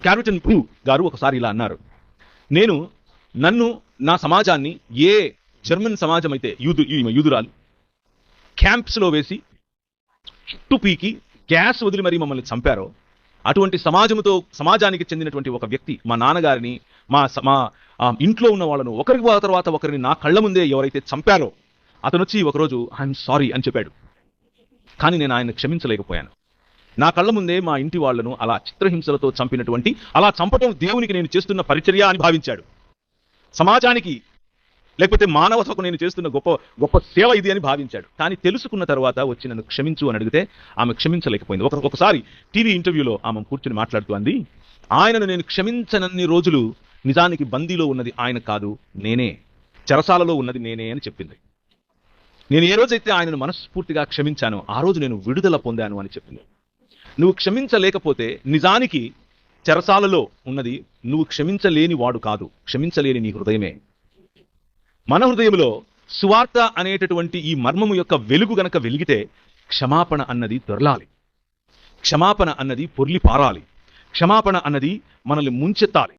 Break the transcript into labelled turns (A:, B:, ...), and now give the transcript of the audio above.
A: క్యారోటన్ Bru గారు ఒకసారి ఇలా అన్నారు, నన్ను నా సమాజాన్ని ఏ జర్మన్ సమాజం అయితే యూదురాలు క్యాంప్స్లో వేసి చుట్టూ పీకి గ్యాస్ వదిలి మరీ మమ్మల్ని చంపారో, అటువంటి సమాజానికి చెందినటువంటి ఒక వ్యక్తి మా నాన్నగారిని మా ఇంట్లో ఉన్న వాళ్ళను ఒకరికి తర్వాత ఒకరిని నా కళ్ళ ముందే ఎవరైతే చంపారో అతను వచ్చి ఒకరోజు ఐఎమ్ సారీ అని చెప్పాడు. కానీ నేను ఆయన క్షమించలేకపోయాను. నా కళ్ళ ముందే మా ఇంటి వాళ్లను అలా చిత్రహింసలతో చంపినటువంటి, అలా చంపటం దేవునికి నేను చేస్తున్న పరిచర్య అని భావించాడు. సమాజానికి లేకపోతే మానవతకు నేను చేస్తున్న గొప్ప సేవ ఇది అని భావించాడు. కానీ తెలుసుకున్న తర్వాత వచ్చి నన్ను క్షమించు అని అడిగితే ఆమె క్షమించలేకపోయింది. ఒకసారి టీవీ ఇంటర్వ్యూలో ఆమె కూర్చుని మాట్లాడుతూ అంది, ఆయనను నేను క్షమించనన్ని రోజులు నిజానికి బందీలో ఉన్నది ఆయన కాదు, నేనే, చెరసాలలో ఉన్నది నేనే అని చెప్పింది. నేను ఏ రోజైతే ఆయనను మనస్ఫూర్తిగా క్షమించానో ఆ రోజు నేను విడుదల పొందాను అని చెప్పింది. నువ్వు క్షమించలేకపోతే నిజానికి చెరసాలలో ఉన్నది నువ్వు క్షమించలేని వాడు కాదు, క్షమించలేని నీ హృదయమే. మన హృదయంలో సువార్త అనేటటువంటి ఈ మర్మము యొక్క వెలుగు గనక వెలిగితే క్షమాపణ అన్నది దొరలాలి, క్షమాపణ అన్నది పొర్లి పారాలి, క్షమాపణ అన్నది మనల్ని ముంచెత్తాలి.